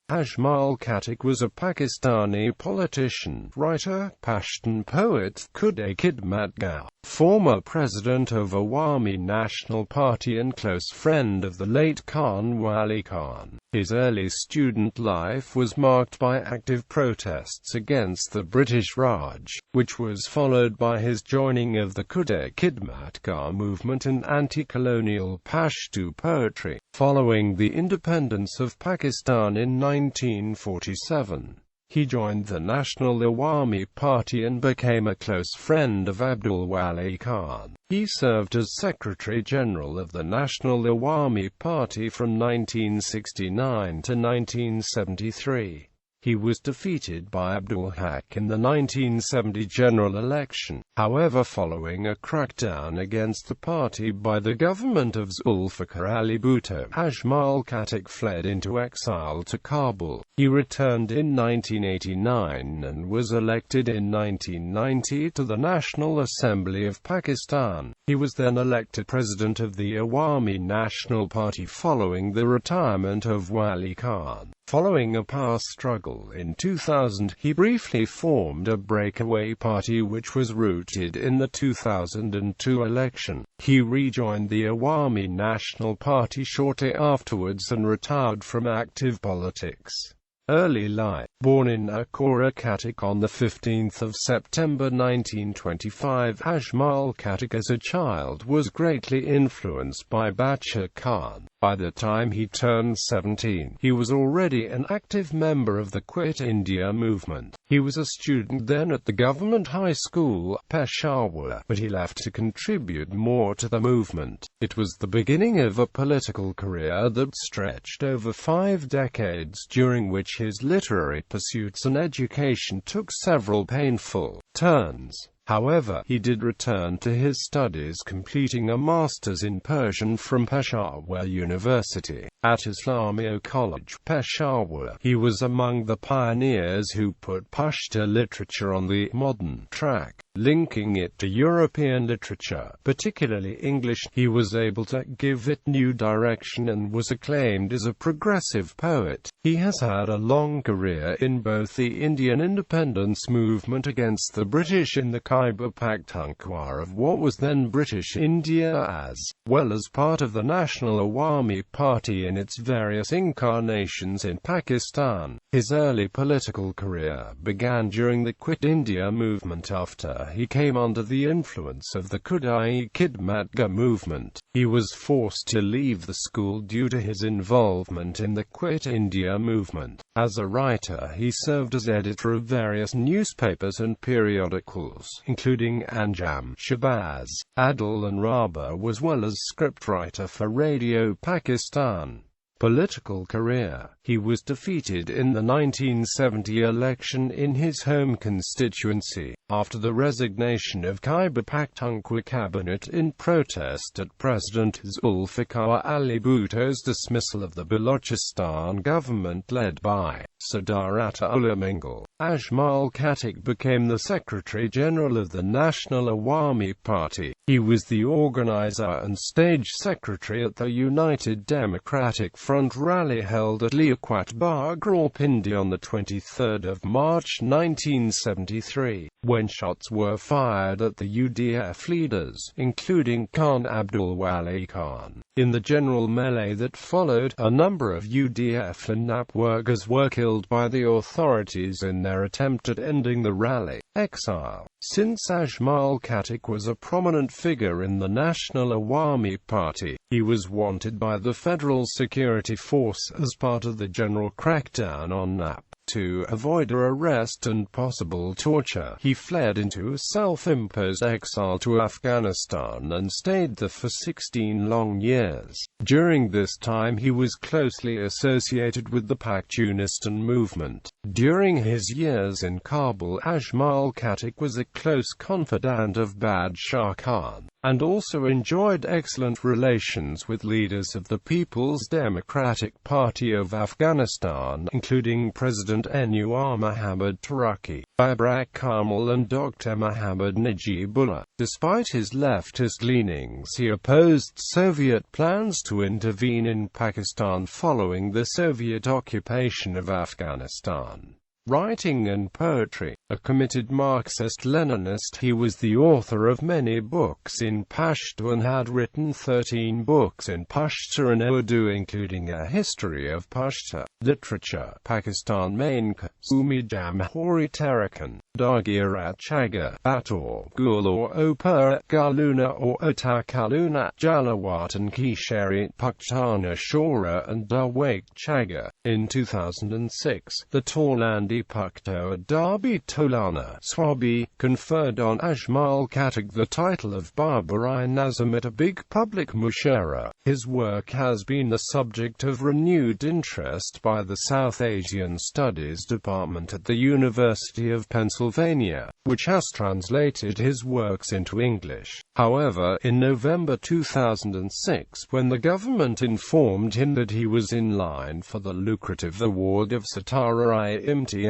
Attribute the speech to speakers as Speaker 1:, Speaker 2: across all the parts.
Speaker 1: Ajmal Khattak was a Pakistani politician, writer, Pashtun poet, Khudai Khidmatgar, former president of Awami National Party and close friend of the late Khan Wali Khan. His early student life was marked by active protests against the British Raj, which was followed by his joining of the Khudai Khidmatgar movement and anti-colonial Pashto poetry, following the independence of Pakistan in 1947. He joined the National Awami Party and became a close friend of Abdul Wali Khan. He served as Secretary-General of the National Awami Party from 1969 to 1973. He was defeated by Abdul Haq in the 1970 general election. However, following a crackdown against the party by the government of Zulfikar Ali Bhutto, Ajmal Khattak fled into exile to Kabul. He returned in 1989 and was elected in 1990 to the National Assembly of Pakistan. He was then elected president of the Awami National Party following the retirement of Wali Khan. Following a power struggle in 2000, he briefly formed a breakaway party which was rooted in the 2002 election. He rejoined the Awami National Party shortly afterwards and retired from active politics. Early life. Born in Akora, Khattak on 15 September 1925, Ajmal Khattak as a child was greatly influenced by Badshah Khan. By the time he turned 17, he was already an active member of the Quit India movement. He was a student then at the government high school, Peshawar, but he left to contribute more to the movement. It was the beginning of a political career that stretched over 5 decades, during which his literary pursuits and education took several painful turns. However, he did return to his studies, completing a master's in Persian from Peshawar University. At Islamia College, Peshawar, he was among the pioneers who put Pashto literature on the modern track, linking it to European literature, particularly English. He was able to give it new direction and was acclaimed as a progressive poet. He has had a long career in both the Indian independence movement against the British in the Khyber Pakhtunkhwa of what was then British India, as well as part of the National Awami Party in its various incarnations in Pakistan. His early political career began during the Quit India movement after he came under the influence of the Khudai Khidmatgar movement. He was forced to leave the school due to his involvement in the Quit India movement. As a writer, he served as editor of various newspapers and periodicals, including Anjam, Shabaz, Adil and Rabah, as well as scriptwriter for Radio Pakistan. Political career. He was defeated in the 1970 election in his home constituency, after the resignation of Khyber Pakhtunkhwa cabinet in protest at President Zulfikar Ali Bhutto's dismissal of the Balochistan government led by Sardar Ullah Mingal. Ajmal Khattak became the Secretary-General of the National Awami Party. He was the organizer and stage secretary at the United Democratic Front rally held at Liaquat Bagh, Rawalpindi on 23 March 1973, when shots were fired at the UDF leaders, including Khan Abdul Wali Khan. In the general melee that followed, a number of UDF and NAP workers were killed by the authorities in their attempt at ending the rally. Exile. Since Ajmal Khattak was a prominent figure in the National Awami Party, he was wanted by the Federal Security Force as part of the general crackdown on NAP. To avoid arrest and possible torture, he fled into self-imposed exile to Afghanistan and stayed there for 16 long years. During this time he was closely associated with the Pashtunistan movement. During his years in Kabul, Ajmal Khattak was a close confidant of Badshah Khan. and also enjoyed excellent relations with leaders of the People's Democratic Party of Afghanistan, including President Anwar Mohammad Taraki, Babrak Karmal and Dr. Muhammad Najibullah. Despite his leftist leanings, he opposed Soviet plans to intervene in Pakistan following the Soviet occupation of Afghanistan. Writing and poetry. A committed Marxist-Leninist, he was the author of many books in Pashto and had written 13 books in Pashto and Urdu, including A History of Pashto Literature, Pakistan Mainka, Umi Jamhuri Tarakan, Dagirat Chaga, Bator, Gul or Opera, Galuna or Otakaluna, Jalawatan Kishari, Pakhtana Shora and Dawak Chaga. In 2006, the Torlandi Pakto Adabi Tolana Swabi conferred on Ajmal Khattak the title of Babar-i-Nazam at a big public mushara. His work has been the subject of renewed interest by the South Asian Studies Department at the University of Pennsylvania, which has translated his works into English. However, in November 2006, when the government informed him that he was in line for the lucrative award of Satara-i-Imtiaz,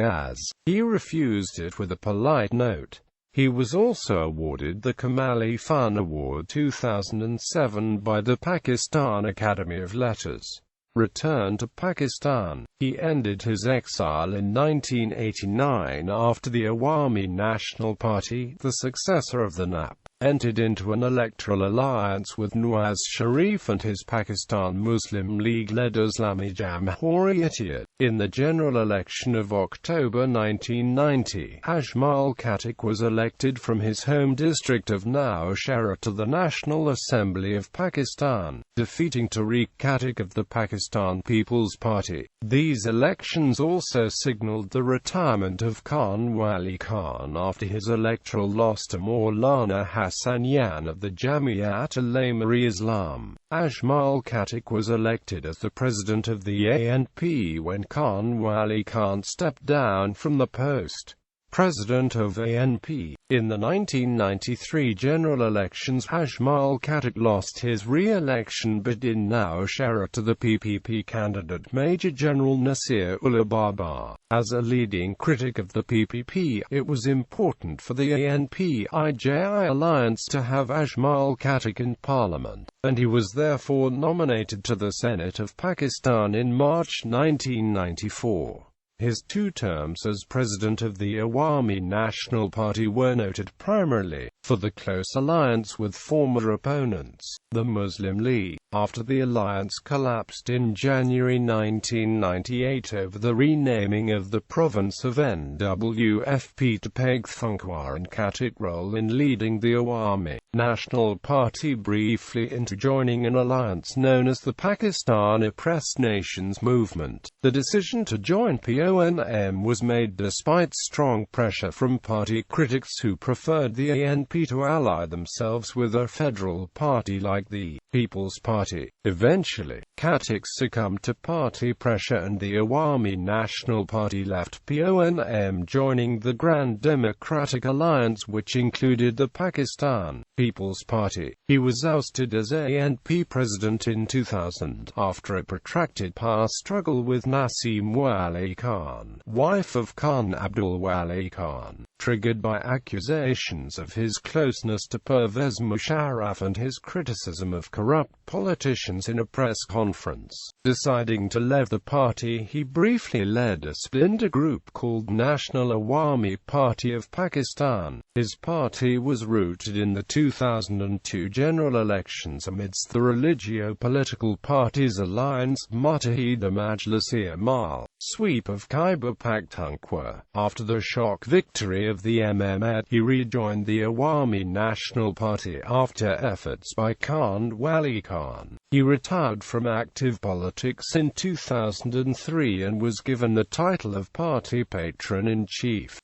Speaker 1: he refused it with a polite note. He was also awarded the Kamal Fun Award 2007 by the Pakistan Academy of Letters. Returned to Pakistan, he ended his exile in 1989 after the Awami National Party, the successor of the NAP, entered into an electoral alliance with Nawaz Sharif and his Pakistan Muslim League-led Islami Jamhuriyat. In the general election of October 1990, Ajmal Khattak was elected from his home district of Nowshera to the National Assembly of Pakistan, defeating Tariq Khattak of the Pakistan People's Party. These elections also signaled the retirement of Khan Wali Khan after his electoral loss to Maulana Hassanian of the Jamiat Ulema-e-Islam. Ajmal Khattak was elected as the president of the ANP when Khan Wali Khan stepped down from the post. President of ANP. In the 1993 general elections, Ajmal Khattak lost his re-election bid in Nowshera to the PPP candidate Major General Nasir-ul Babar. As a leading critic of the PPP, it was important for the ANP-IJI alliance to have Ajmal Khattak in parliament, and he was therefore nominated to the Senate of Pakistan in March 1994. His 2 terms as president of the Awami National Party were noted primarily for the close alliance with former opponents, the Muslim League. After the alliance collapsed in January 1998 over the renaming of the province of NWFP to Pagtunkhwa and Khattak's role in leading the Awami National Party briefly into joining an alliance known as the Pakistan Oppressed Nations Movement, the decision to join PONM was made despite strong pressure from party critics who preferred the ANP to ally themselves with a federal party like the People's Party. Eventually, Khattak succumbed to party pressure and the Awami National Party left PONM, joining the Grand Democratic Alliance, which included the Pakistan People's Party. He was ousted as ANP president in 2000 after a protracted power struggle with Naseem Wali Khan, wife of Khan Abdul Wali Khan, triggered by accusations of his closeness to Pervez Musharraf and his criticism of corrupt politicians in a press conference. Deciding to leave the party, he briefly led a splinter group called National Awami Party of Pakistan. His party was rooted in the 2002 general elections amidst the religio-political parties alliance Muttahida Majlis-e-Amal sweep of Khyber Pakhtunkhwa. After the shock victory of the MMT, he rejoined the Awami National Party after efforts by Khan Wali Khan. He retired from active politics in 2003 and was given the title of party patron-in-chief.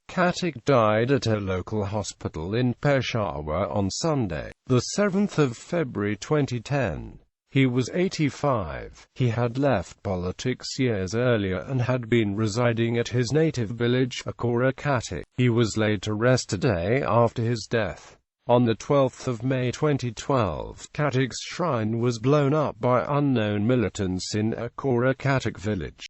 Speaker 1: Khattak died at a local hospital in Peshawar on Sunday, the 7th of February 2010. He was 85. He had left politics years earlier and had been residing at his native village, Akora Khattak. He was laid to rest a day after his death. On 12 May 2012, Khattak's shrine was blown up by unknown militants in Akora Khattak village.